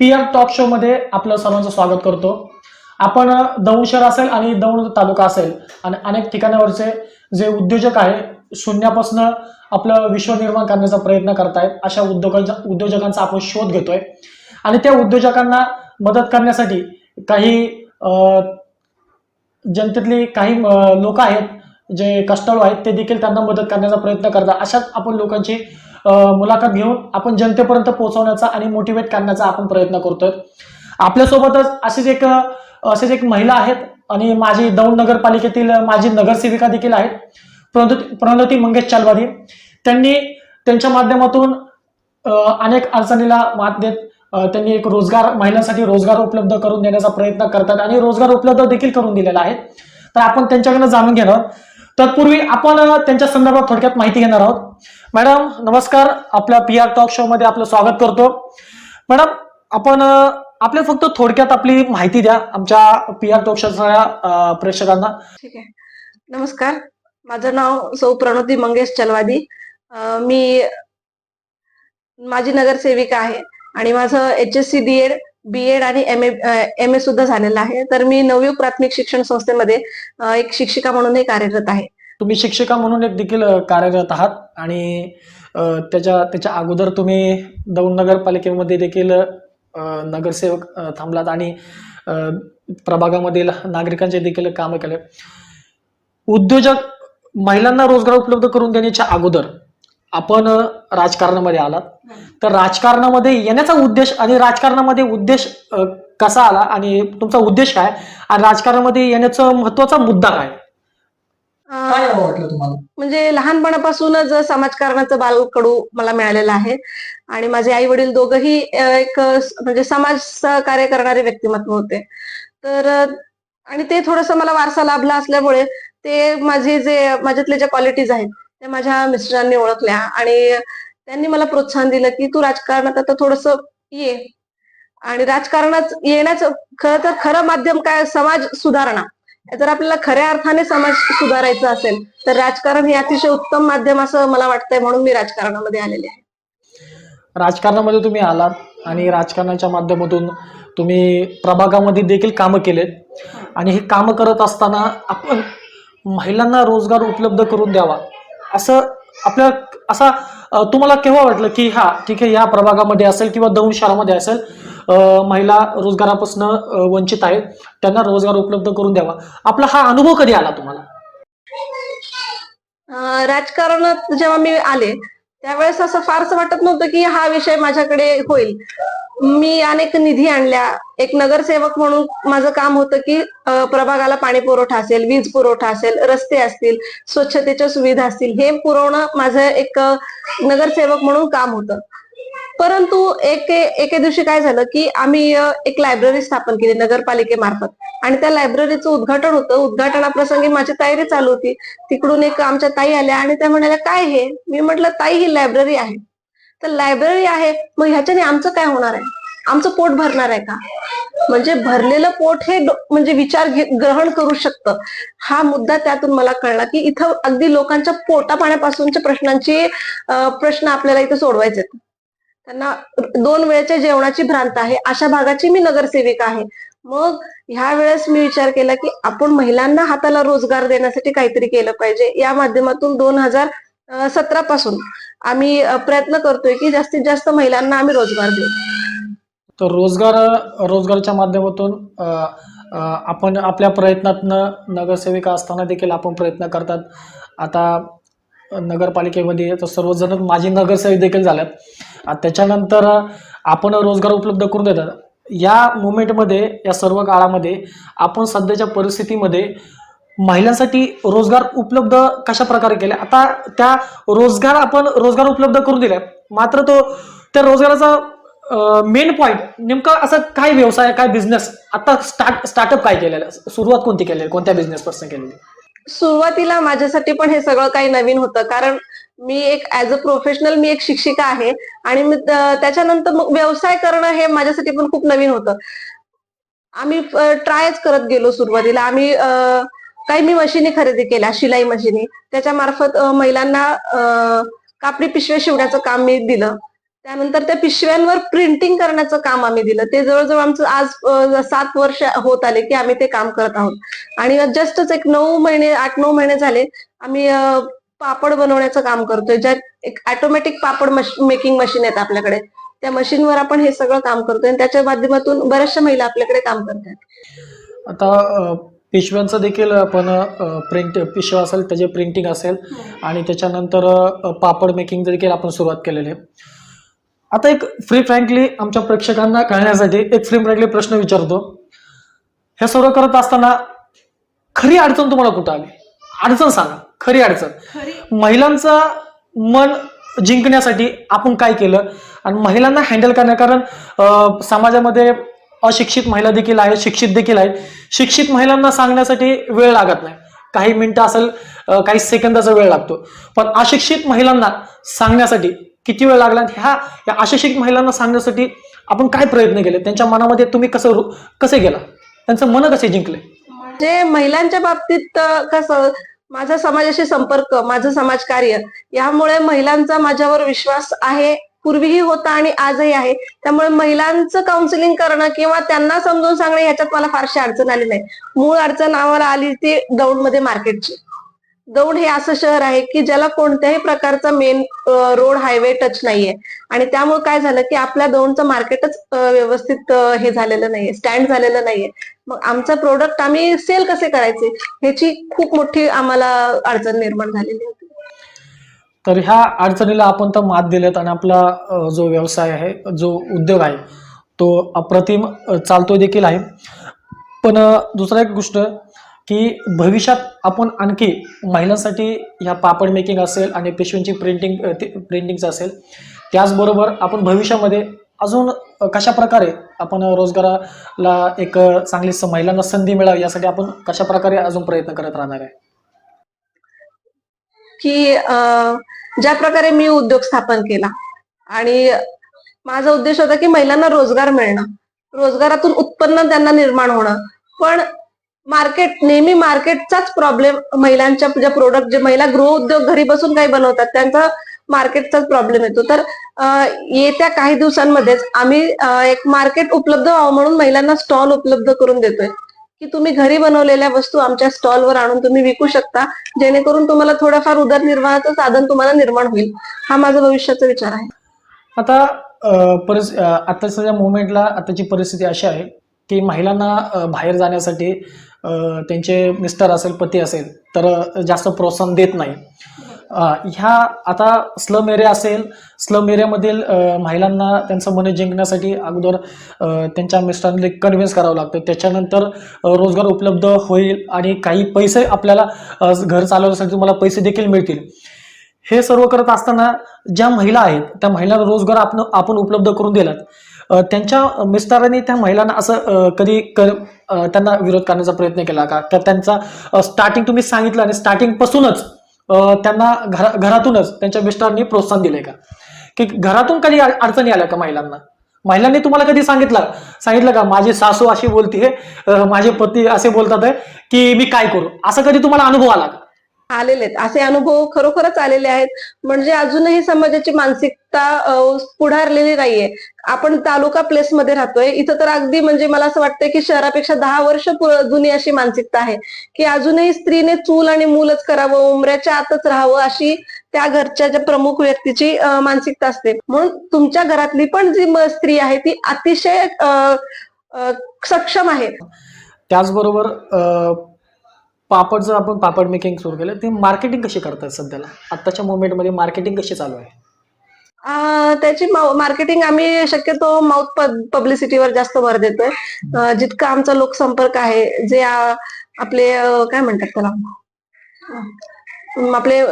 PR talk show मध्ये आपलं सर्वांचं स्वागत करतो. आपण दौंड शहर असेल आणि दौंड तालुका असेल आणि अनेक ठिकाणावरचे जे उद्योजक आहे शून्यापासून आपलं विश्व निर्माण करण्याचा प्रयत्न करतायत अशा उद्योजकांचा आपण शोध घेतोय आणि त्या उद्योजकांना मदत करण्यासाठी काही जनतेतली काही लोक आहेत जे कष्टाळू आहेत ते देखील त्यांना मदत करण्याचा प्रयत्न करतात. अशाच आपण लोकांची मुलाखत घेऊन आपण जनतेपर्यंत पोहोचवण्याचा आणि मोटिवेट करण्याचा आपण प्रयत्न करतोय. आपल्यासोबतच असेच एक महिला आहेत आणि माझी दौंड नगरपालिकेतील माझी नगरसेविका देखील आहेत, प्रणोती मंगेश चलवादी. त्यांनी त्यांच्या माध्यमातून अनेक अडचणीला मात देत त्यांनी एक महिलांसाठी रोजगार उपलब्ध करून देण्याचा प्रयत्न करतात आणि रोजगार उपलब्ध देखील करून दिलेला आहे. तर आपण त्यांच्याकडनं जाणून घेणार. तत्पूर्वी आपण त्यांच्या संदर्भात थोडक्यात माहिती घेणार आहोत. मॅडम नमस्कार, आपल्या पीआर टॉक शो मध्ये आपलं स्वागत करतो. मॅडम आपण आपल्या फक्त थोडक्यात आपली माहिती द्या आमच्या पीआर टॉक शोच्या प्रेक्षकांना. ठीक आहे. नमस्कार, माझं नाव सौ प्रणोती मंगेश चलवादी. मी माझी नगरसेविका आहे आणि माझं HSC बीएड आणि एम ए सुद्धा झालेलं आहे. तर मी नवयुग प्राथमिक शिक्षण संस्थेमध्ये एक शिक्षिका म्हणूनही कार्यरत आहे. तुम्ही शिक्षिका म्हणून एक देखील कार्यरत आहात आणि त्याच्या अगोदर तुम्ही दौंड नगरपालिकेमध्ये देखील नगरसेवक थांबलात आणि प्रभागामधील नागरिकांचे देखील कामं केले. उद्योजक महिलांना रोजगार उपलब्ध करून देण्याच्या अगोदर आपण राजकारणामध्ये आलात. तर राजकारणामध्ये येण्याचा उद्देश आणि राजकारणामध्ये उद्देश कसा आला आणि तुमचा उद्देश काय आणि राजकारणामध्ये येण्याचा महत्वाचा मुद्दा काय वाटलं तुम्हाला? म्हणजे लहानपणापासूनच समाजकारणाचं बालकडू मला मिळालेलं आहे आणि माझे आई वडील दोघंही एक म्हणजे समाज सहकार्य करणारे व्यक्तिमत्व होते. तर आणि ते थोडंसं मला वारसा लाभला असल्यामुळे ते माझ्यातले ज्या क्वालिटीज आहेत त्या माझ्या मिस्टरांनी ओळखल्या आणि त्यांनी मला प्रोत्साहन दिलं की तू राजकारणात आता थोडंसं ये. आणि राजकारणात येण्याचं खरं माध्यम काय, समाज सुधारणा. जर आपल्याला खऱ्या अर्थाने समाज सुधारायचा असेल तर राजकारण हे अतिशय उत्तम माध्यम असं मला वाटतंय, म्हणून मी राजकारणामध्ये आलेले आहे. राजकारणामध्ये तुम्ही आलात आणि राजकारणाच्या माध्यमातून तुम्ही प्रभागामध्ये देखील कामं केलेत आणि हे कामं करत असताना आपण महिलांना रोजगार उपलब्ध करून द्यावा असा तुम्हाला केव्हा वाटलं की हा ठीक आहे, या प्रभागामध्ये असेल किंवा दौंड शहरामध्ये असेल महिला रोजगारापासून वंचित आहेत, त्यांना रोजगार उपलब्ध करून द्यावा. आपला हा अनुभव कधी आला तुम्हाला? राजकारणात जेव्हा मी आले त्यावेळेस असं फारसं वाटत नव्हतं की हा विषय माझ्याकडे होईल. मी अनेक निधी आणल्या. एक नगरसेवक म्हणून माझं काम होतं की प्रभागाला पाणी पुरवठा असेल, वीज पुरवठा असेल, रस्ते असतील, स्वच्छतेच्या सुविधा असतील, हे पुरवणं माझं एक नगरसेवक म्हणून काम होतं. परंतु एके दिवशी काय झालं की आम्ही एक लायब्ररी स्थापन केली नगरपालिकेमार्फत आणि त्या लायब्ररीचं उद्घाटन होतं. उद्घाटनाप्रसंगी माझी तयारी चालू होती. तिकडून एक आमच्या ताई आल्या आणि त्या म्हणाल्या, काय हे? मी म्हटलं, ताई ही लायब्ररी आहे. तर लायब्ररी आहे मग ह्याच्याने आमचं काय होणार आहे? आमचं पोट भरणार आहे का? म्हणजे भरलेलं पोट हे म्हणजे विचार ग्रहण करू शकतं. हा मुद्दा त्यातून मला कळला की इथं अगदी लोकांच्या पोटा पाण्यापासूनच्या प्रश्न आपल्याला इथं सोडवायचे. त्यांना 2 वेळेच्या जेवणाची भ्रांत आहे, अशा भागाची मी नगरसेविका आहे. मग ह्या वेळेस मी विचार केला की आपण महिलांना हाताला रोजगार देण्यासाठी काहीतरी केलं पाहिजे. या माध्यमातून 2017 पासून आम्ही प्रयत्न करतोय की जास्तीत जास्त महिलांना आम्ही रोजगार देऊ. तर रोजगाराच्या माध्यमातून आपण आपल्या प्रयत्नातनं नगरसेविका असताना देखील आपण प्रयत्न करतात. आता नगरपालिकेमध्ये तर सर्वजण माझी नगरसेवक देखील झाल्यात. त्याच्यानंतर आपण रोजगार उपलब्ध करून देतात. या मुवमेंटमध्ये, या सर्व काळामध्ये आपण सध्याच्या परिस्थितीमध्ये महिलांसाठी रोजगार उपलब्ध कशा प्रकारे केले? आता त्या आपण रोजगार उपलब्ध करून दिला, मात्र त्या रोजगाराचा मेन पॉइंट नेमका असं काय व्यवसाय, काय बिझनेस आता स्टार्टअप काय केलेलं, सुरुवात कोणती केलेली, कोणत्या बिझनेस पासून केलेली? सुरुवातीला माझ्यासाठी पण हे सगळं काही नवीन होतं, कारण मी एक ऍज अ प्रोफेशनल मी एक शिक्षिका आहे आणि त्याच्यानंतर मग व्यवसाय करणं हे माझ्यासाठी पण खूप नवीन होतं. आम्ही ट्रायच करत गेलो. सुरुवातीला आम्ही काही मी मशिनी खरेदी केल्या, शिलाई मशिनी. त्याच्या मार्फत महिलांना कापडी पिशव्या शिवण्याचं काम मी दिलं त्यानंतर त्या पिशव्यांवर प्रिंटिंग करण्याचं काम आम्ही दिलं. ते जवळजवळ आमचं आज 7 वर्ष होत आले की आम्ही ते काम करत आहोत. आणि जस्टच एक 8-9 महिने झाले आम्ही पापड बनवण्याचं काम करतोय. ज्यात एक ऑटोमॅटिक पापड मेकिंग मशीन आहेत आपल्याकडे. त्या मशीनवर आपण हे सगळं काम करतोय आणि त्याच्या माध्यमातून बऱ्याचशा महिला आपल्याकडे काम करतात. आता पिशव्यांचं देखील आपण प्रिंट पिशव्या असेल त्याचे प्रिंटिंग असेल आणि त्याच्यानंतर पापड मेकिंग देखील आपण सुरुवात केलेली आहे. आता एक फ्री फ्रँकली आमच्या प्रेक्षकांना कळण्यासाठी एक फ्री फ्रँकली प्रश्न विचारतो. हे सर्व करत असताना खरी अडचण तुम्हाला कुठं आली? अडचण सांगा, खरी अडचण. महिलांचं मन जिंकण्यासाठी आपण काय केलं आणि महिलांना हँडल करण्या, कारण समाजामध्ये अशिक्षित महिला देखील आहेत, शिक्षित देखील आहेत. शिक्षित महिलांना सांगण्यासाठी वेळ लागत नाही, काही मिनिटं असेल, काही सेकंदाचा वेळ लागतो. पण अशिक्षित महिलांना सांगण्यासाठी किती वेळ लागला? या अशिक्षित महिलांना सांगण्यासाठी आपण काय प्रयत्न केले? त्यांच्या मनामध्ये तुम्ही कसे गेला? त्यांचं मन कसे जिंकले? म्हणजे महिलांच्या बाबतीत कसं, माझा समाजाशी संपर्क, माझं समाजकार्य यामुळे महिलांचा माझ्यावर विश्वास आहे, पूर्वीही होता आणि आजही आहे. त्यामुळे महिलांचं काउन्सिलिंग करणं किंवा त्यांना समजून सांगणं याच्यात मला फारशी अडचण आली नाही. मूळ अडचण आम्हाला आली ती दौंडमध्ये मार्केटची. दौंड हे असं शहर आहे की ज्याला कोणत्याही प्रकारचा मेन रोड हायवे टच नाहीये आणि त्यामुळे काय झालं की आपल्या दौंडचं मार्केटच व्यवस्थित हे झालेलं नाहीये, स्टँड झालेलं नाहीये. मग आमचं प्रोडक्ट आम्ही सेल कसे करायचे ह्याची खूप मोठी आम्हाला अडचण निर्माण झालेली होती. तर ह्या अडचणीला आपण तर मात दिलेत आणि आपला जो व्यवसाय आहे, जो उद्योग आहे तो अप्रतिम चालतो देखील आहे. पण दुसरा एक गोष्ट की भविष्यात आपण आणखी महिलांसाठी ह्या पापड मेकिंग असेल आणि पिशवींची प्रिंटिंगचं असेल, त्याचबरोबर आपण भविष्यामध्ये अजून कशा प्रकारे आपण रोजगाराला एक चांगली महिलांना संधी मिळावी यासाठी आपण कशा प्रकारे अजून प्रयत्न करत राहणार आहे? की ज्या प्रकारे मी उद्योग स्थापन केला आणि माझा उद्देश होता की महिलांना रोजगार मिळणं, रोजगारातून उत्पन्न त्यांना निर्माण होणं. पण नेहमी मार्केटचाच प्रॉब्लेम, महिलांच्या ज्या प्रोडक्ट, जे महिला गृहउद्योग घरी बसून काही बनवतात त्यांचा मार्केटचाच प्रॉब्लेम येतो. तर येत्या काही दिवसांमध्येच आम्ही एक मार्केट उपलब्ध व्हावं म्हणून महिलांना स्टॉल उपलब्ध करून देतोय की तुम्ही घरी बनवलेल्या वस्तू आमच्या स्टॉलवर आणून तुम्ही विकू शकता, जेणेकरून तुम्हाला थोडाफार उदरनिर्वाहाचं साधन तुम्हाला निर्माण होईल. हा माझा भविष्याचा विचार आहे. आता आताच्या मोमेंटला आताची परिस्थिती अशी आहे की महिलांना बाहेर जाण्यासाठी त्यांचे मिस्टर असेल, पती असेल तर जास्त प्रोत्साहन देत नाही. ह्या आता स्लम एरिया असेल, स्लम एरियामधील महिलांना त्यांचं मन जिंकण्यासाठी अगोदर त्यांच्या मिस्टरांना कन्व्हिन्स करावं लागतं. त्याच्यानंतर रोजगार उपलब्ध होईल आणि काही पैसे आपल्याला घर चालवण्यासाठी तुम्हाला पैसे देखील मिळतील. हे सर्व करत असताना ज्या महिला आहेत त्या महिलांना रोजगार आपण उपलब्ध करून दिलात, त्यांच्या मिस्टरांनी त्या महिलांना असं कधी त्यांना विरोध करण्याचा प्रयत्न केला का? तर त्यांचा स्टार्टिंग तुम्ही सांगितलं आणि स्टार्टिंग पासूनच त्यांना घरातूनच त्यांच्या मिस्टरांनी प्रोत्साहन दिलंय का? की घरातून कधी अडचणी आल्या का महिलांनी तुम्हाला कधी सांगितलं का माझी सासू अशी बोलते, माझे पती असे बोलतात आहे की मी काय करू? असं कधी तुम्हाला अनुभव आला का? आलेले आहेत असे अनुभव, खरोखरच आलेले आहेत. म्हणजे अजूनही समाजाची मानसिकता पुढारलेली नाहीये. आपण तालुका प्लेसमध्ये राहतोय, इथं तर अगदी म्हणजे मला असं वाटतंय की शहरापेक्षा 10 वर्ष जुनी अशी मानसिकता आहे की अजूनही स्त्रीने चूल आणि मूलच करावं, उमऱ्याच्या आतच राहावं, अशी त्या घरच्या ज्या प्रमुख व्यक्तीची मानसिकता असते. म्हणून तुमच्या घरातली पण जी स्त्री आहे ती अतिशय सक्षम आहे. त्याचबरोबर पापडचं आपण पापड मेकिंग सुरू केलं, ते मार्केटिंग कशी करतात सध्याला? आत्ताच्या मोमेंटमध्ये मार्केटिंग कशी चालू आहे? त्याची मार्केटिंग आम्ही शक्यतो माउथ पब्लिसिटीवर जास्त भर देतोय. जितका आमचा लोकसंपर्क आहे, जे आपले काय म्हणतात त्याला, आपले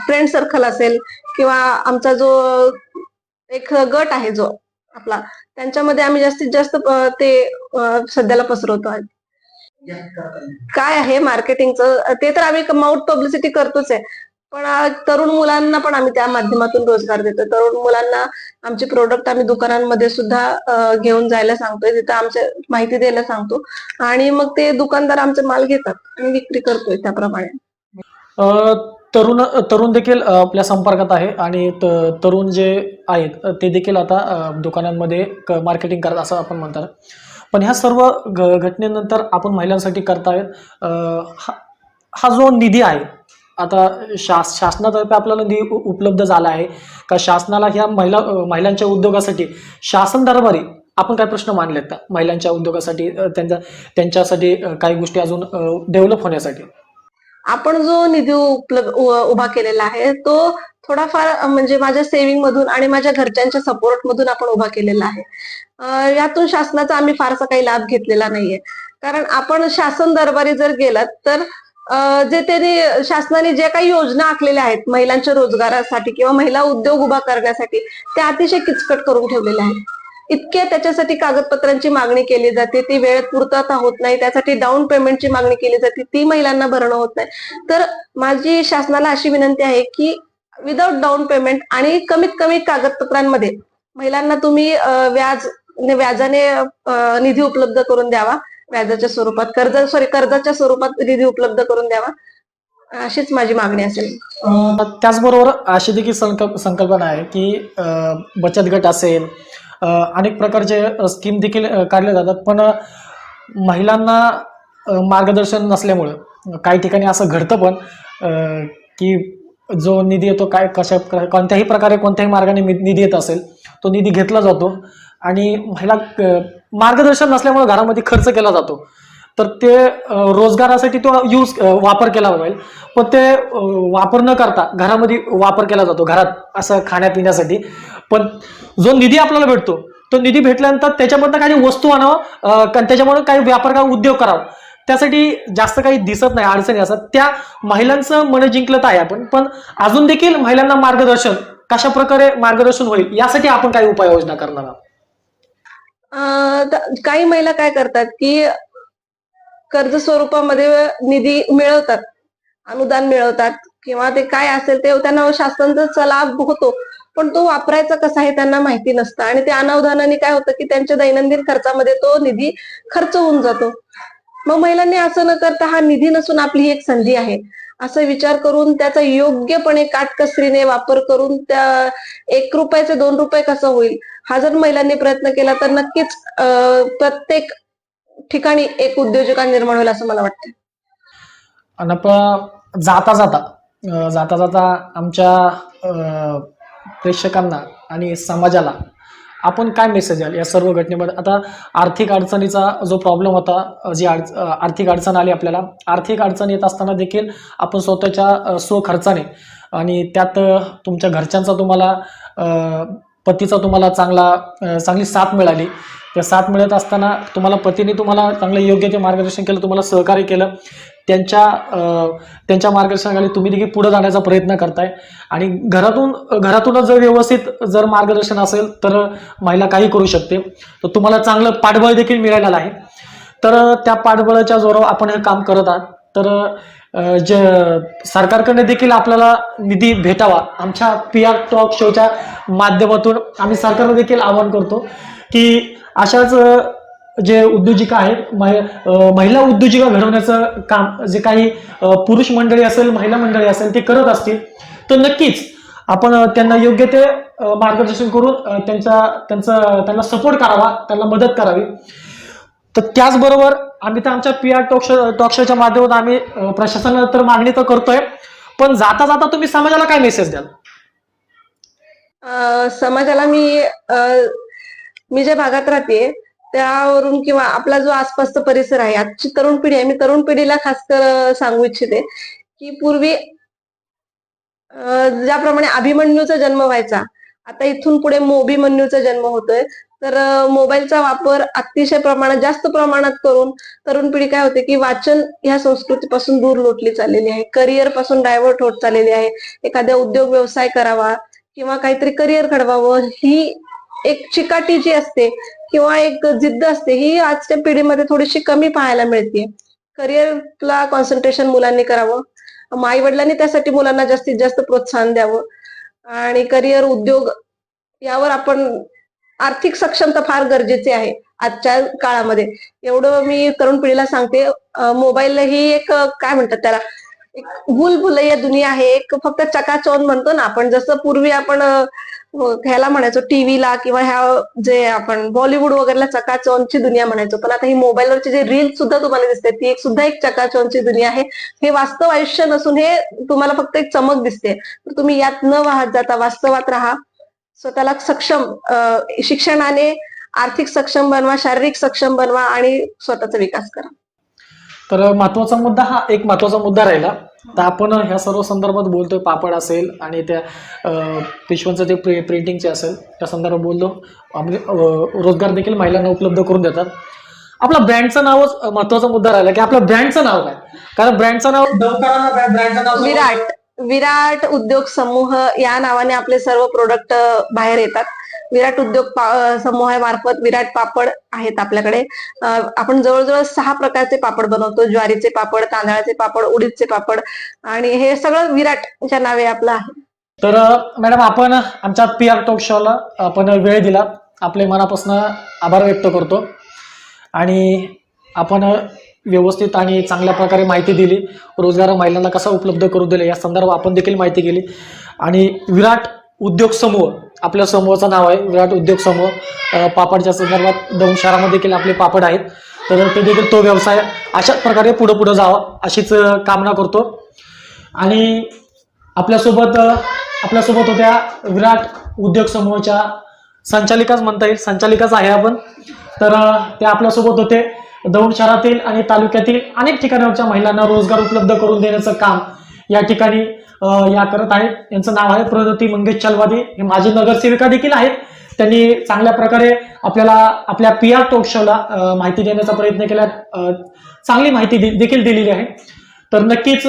फ्रेंड सर्कल असेल किंवा आमचा जो एक गट आहे जो आपला, त्यांच्यामध्ये आम्ही जास्तीत जास्त ते सध्याला पसरवतो आहे. काय आहे मार्केटिंगचं ते तर आम्ही माउथ पब्लिसिटी करतोच आहे, पण तरुण मुलांना पण आम्ही त्या माध्यमातून रोजगार देतो. तरुण मुलांना आमचे प्रोडक्ट आम्ही दुकानांमध्ये सुद्धा घेऊन जायला सांगतोय, तिथं आमच्या माहिती द्यायला सांगतो आणि मग ते दुकानदार आमचे माल घेतात आणि विक्री करतोय त्याप्रमाणे. तरुण तरुण देखील आपल्या संपर्कात आहे आणि तरुण जे आहेत ते देखील आता दुकानांमध्ये मार्केटिंग करत असं आपण म्हणतात. पण ह्या सर्व घटनेनंतर आपण महिलांसाठी करतायत हा हा जो निधी आहे आता शासनातर्फे आपल्याला निधी उपलब्ध झाला आहे का? शासनाला ह्या महिलांच्या उद्योगासाठी शासन दरबारी आपण काय प्रश्न मांडलेत का महिलांच्या उद्योगासाठी त्यांच्यासाठी काही गोष्टी अजून डेव्हलप होण्यासाठी? आपण जो निधी उभा केलेला आहे तो थोडाफार म्हणजे माझ्या सेव्हिंग मधून आणि माझ्या घरच्यांच्या सपोर्ट मधून आपण उभा केलेला आहे. यातून शासनाचा आम्ही फारसा काही लाभ घेतलेला नाहीये. कारण आपण शासन दरबारी जर गेलात तर जे त्यांनी शासनाने जे काही योजना आखलेल्या आहेत महिलांच्या रोजगारासाठी किंवा महिला उद्योग उभा करण्यासाठी, त्या अतिशय किचकट करून ठेवलेल्या आहेत. इतके त्याच्यासाठी कागदपत्रांची मागणी केली जाते, ती वेळेत पूर्तता होत नाही. त्यासाठी डाऊन पेमेंटची मागणी केली जाते, ती महिलांना भरणं होत नाही. तर माझी शासनाला अशी विनंती आहे की विदाउट डाऊन पेमेंट आणि कमीत कमी कागदपत्रांमध्ये महिलांना तुम्ही व्याजाने निधी उपलब्ध करून द्यावा. व्याजाच्या स्वरूपात कर्जाच्या स्वरूपात निधी उपलब्ध करून द्यावा, अशीच माझी मागणी असेल. त्याचबरोबर अशी देखील संकल्पना आहे की बचत गट असेल, अनेक प्रकारचे स्कीम देखील काढले जातात, पण महिलांना मार्गदर्शन नसल्यामुळं काही ठिकाणी असं घडतं पण की जो निधी येतो कोणत्याही प्रकारे कोणत्याही मार्गाने निधी येत असेल तो निधी घेतला जातो आणि महिला मार्गदर्शन नसल्यामुळे घरामध्ये खर्च केला जातो. तर ते रोजगारासाठी तो वापर केला पाहिजे, पण ते वापर न करता घरामध्ये वापर केला जातो, घरात असं खाण्यापिण्यासाठी. पण जो निधी आपल्याला भेटतो तो निधी भेटल्यानंतर त्याच्यामधनं काही वस्तू आणावं, त्याच्यामुळे काही व्यापार का उद्योग करावा, त्यासाठी जास्त काही दिसत नाही, अडचणी असतात. त्या महिलांचं मन जिंकलं आहे आपण, पण अजून देखील महिलांना मार्गदर्शन कशा प्रकारे मार्गदर्शन होईल यासाठी आपण काही उपाययोजना करणार आहोत. काही महिला काय करतात की कर्ज स्वरूपामध्ये निधी मिळवतात, अनुदान मिळवतात किंवा ते काय असेल ते त्यांना शासनाचा लाभ होतो, पण तो वापरायचा कसा आहे त्यांना माहिती नसतं आणि ते अनावधानाने काय होतं की त्यांच्या दैनंदिन खर्चामध्ये तो निधी खर्च होऊन जातो. मग महिलांनी असं न करता हा निधी नसून आपली ही एक संधी आहे असा विचार करून त्याचा योग्यपणे काटकसरीने वापर करून त्या 1 रुपयाचे 2 रुपये कसं होईल हा जर महिलांनी प्रयत्न केला तर नक्कीच प्रत्येक ठिकाणी एक उद्योजका निर्माण होईल असं मला वाटतं. आणि जाता जाता आमच्या प्रेक्षकांना आणि समाजाला आपण काय मेसेज द्याल या सर्व घटनेमध्ये? आता आर्थिक अडचणीचा जो प्रॉब्लेम होता, जी आर्थिक अडचण आली आपल्याला, आर्थिक अडचण येत असताना देखील आपण स्वतःच्या स्वखर्चाने आणि त्यात तुमच्या घरच्यांचा तुम्हाला पतीचा तुम्हाला चांगली साथ मिळाली. त्या साथ मिळत असताना पतीने तुम्हाला चांगलं योग्य ते मार्गदर्शन केलं, तुम्हाला सहकार्य केलं. त्यांच्या मार्गदर्शनाखाली तुम्ही देखील पुढे जाण्याचा प्रयत्न करताय आणि घरातूनच जर व्यवस्थित जर मार्गदर्शन असेल तर महिला काही करू शकते. तर तुम्हाला चांगलं पाठबळ देखील मिळालेलं आहे. तर त्या पाठबळाच्या जोरावर आपण हे काम करत आहात. तर जे सरकारकडे देखील आपल्याला निधी भेटावा, आमच्या PR टॉक शोच्या माध्यमातून आम्ही सरकारला देखील आवाहन करतो की अशाच जे उद्योजिका आहेत, महिला उद्योजिका घडवण्याचं काम जे काही पुरुष मंडळी असेल, महिला मंडळी असेल ते करत असतील तर नक्कीच आपण त्यांना योग्य ते मार्गदर्शन करून त्यांना सपोर्ट करावा, त्यांना मदत करावी. तर त्याचबरोबर आम्ही तर आमच्या PR टॉक शोच्या माध्यमातून आम्ही प्रशासनाला तर मागणी तर करतोय, पण जाता जाता तुम्ही समाजाला काय मेसेज द्याल? समाजाला मी ज्या भागात राहते त्यावरून किंवा आपला जो आसपासचा परिसर आहे, आजची तरुण पिढी आहे, मी तरुण पिढीला खास कर सांगू इच्छिते की पूर्वी ज्याप्रमाणे अभिमन्यूचा जन्म व्हायचा, आता इथून पुढे मोभिमन्यूचा जन्म होतोय. तर मोबाईलचा वापर अतिशय जास्त प्रमाणात करून तरुण पिढी काय होते की वाचन ह्या संस्कृतीपासून दूर लोटली चाललेली आहे, करिअर पासून डायव्हर्ट होत चाललेली आहे. एखाद्या उद्योग व्यवसाय करावा किंवा काहीतरी करिअर घडवावं ही एक चिकाटी जी असते किंवा एक जिद्द असते ही आजच्या पिढीमध्ये थोडीशी कमी पाहायला मिळते. करिअरला कॉन्सन्ट्रेशन मुलांनी करावं, आई वडिलांनी त्यासाठी मुलांना जास्तीत जास्त प्रोत्साहन द्यावं आणि करिअर उद्योग यावर आपण आर्थिक सक्षमता फार गरजेची आहे आजच्या काळामध्ये. एवढं मी तरुण पिढीला सांगते. मोबाईल ही एक काय म्हणतात त्याला एक भूलभुलैया दुनिया आहे, एक फक्त चकाचौंध म्हणतो ना आपण, जसं पूर्वी आपण ह्याला म्हणायचो टीव्हीला किंवा ह्या जे आपण बॉलिवूड वगैरेला चकाचौंधची दुनिया म्हणायचो, पण आता ही मोबाईलवरची जे रील सुद्धा तुम्हाला दिसते ती एक सुद्धा एक चकाचौंधची दुनिया आहे. हे वास्तव आयुष्य नसून हे तुम्हाला फक्त एक चमक दिसते. तर तुम्ही यात न वाहत जाता वास्तवात राहा, स्वतःला सक्षम शिक्षणाने आर्थिक सक्षम बनवा, शारीरिक सक्षम बनवा आणि स्वतःचा विकास करा. तर महत्वाचा मुद्दा हा एक महत्वाचा मुद्दा राहिला. तर आपण ह्या सर्व संदर्भात बोलतोय, पापड असेल आणि त्या पिशव्यांचं जे प्रिंटिंगचे असेल त्या संदर्भात बोललो. रोजगार देखील महिलांना उपलब्ध करून देतात. आपल्या ब्रँडचं नावच महत्वाचा मुद्दा राहिला की आपल्या ब्रँडचं नाव काय, कारण ब्रँडचं नाव ब्रँडचं नाव विराट उद्योग समूह या नावाने आपले सर्व प्रोडक्ट बाहेर येतात. विराट उद्योग समूहामार्फत विराट पापड आहेत आपल्याकडे. आपण जवळजवळ 6 प्रकारचे पापड बनवतो. ज्वारीचे पापड, तांदळाचे पापड, उडीदचे पापड, आणि हे सगळं विराटच्या नावे आपलं आहे. तर मॅडम, आपण आमच्या PR टॉक शोला आपण वेळ दिला, आपले मनापासून आभार व्यक्त करतो. आणि आपण व्यवस्थित आणि चांगल्या प्रकारे माहिती दिली. रोजगार महिलांना कसा उपलब्ध करून दिले या संदर्भात आपण देखील माहिती केली. आणि विराट उद्योग समूह आपल्या समूहाचं नाव आहे, विराट उद्योग समूह. पापडच्या संदर्भात दौंड शहरामध्ये देखील आपले पापड आहेत. तर ते देखील तो व्यवसाय अशाच प्रकारे पुढे जावा अशीच कामना करतो. आणि आपल्यासोबत होत्या विराट उद्योग समूहाच्या संचालिकाच म्हणता येईल, संचालिकाच आहे आपण. तर ते आपल्यासोबत होते. दौंड शहरातील आणि तालुक्यातील अनेक ठिकाणच्या महिलांना रोजगार उपलब्ध करून देण्याचं काम या ठिकाणी या करत आहेत. यांचं नाव आहे प्रणती मंगेश चलवादी. हे माजी नगरसेविका देखील आहेत. त्यांनी चांगल्या प्रकारे आपल्याला आपल्या PR टॉक शोला माहिती देण्याचा प्रयत्न केला, चांगली माहिती देखील दिलेली आहे. तर नक्कीच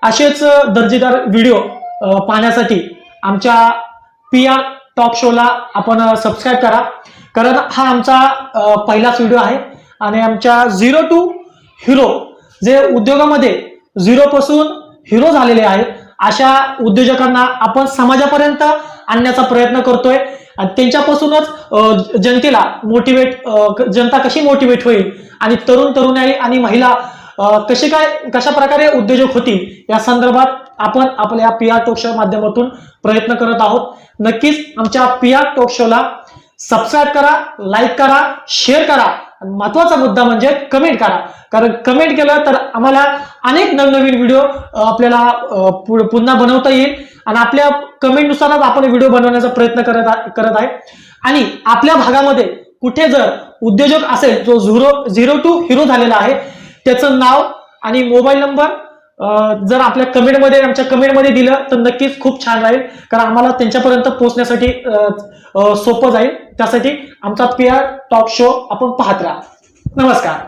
असेच दर्जेदार व्हिडिओ पाहण्यासाठी आमच्या PR टॉक शोला आपण सबस्क्राईब करा, कारण हा आमचा पहिलाच व्हिडिओ आहे. आणि आमच्या 0 to हिरो, जे उद्योगामध्ये 0 पासून हिरो झालेले आहेत अशा उद्योजकांना आपण समाजापर्यंत आणण्याचा प्रयत्न करतोय. आणि त्यांच्यापासूनच जनतेला जनता कशी मोटिवेट होईल आणि तरुणाई आणि महिला कशा प्रकारे उद्योजक होतील या संदर्भात आपण आपल्या PR टॉक शो माध्यमातून प्रयत्न करत आहोत. नक्कीच आमच्या PR टॉक शोला सबस्क्राईब करा, लाईक करा, शेअर करा. महत्वाचा मुद्दा म्हणजे कमेंट करा, कारण कमेंट केलं तर आम्हाला अनेक नवनवीन व्हिडिओ आपल्याला पुन्हा बनवता येईल. आणि आपल्या कमेंटनुसारच आपण व्हिडिओ बनवण्याचा प्रयत्न करत आहे. आणि आपल्या भागामध्ये कुठे जर उद्योजक असेल जो 0 to हिरो झालेला आहे, त्याचं नाव आणि मोबाईल नंबर जर आपल्या आमच्या कमेंटमध्ये दिलं तर नक्कीच खूप छान राहील, कारण आम्हाला त्यांच्यापर्यंत पोहोचण्यासाठी सोपं जाईल. त्यासाठी आमचा PR टॉक शो आपण पाहत राहा. नमस्कार.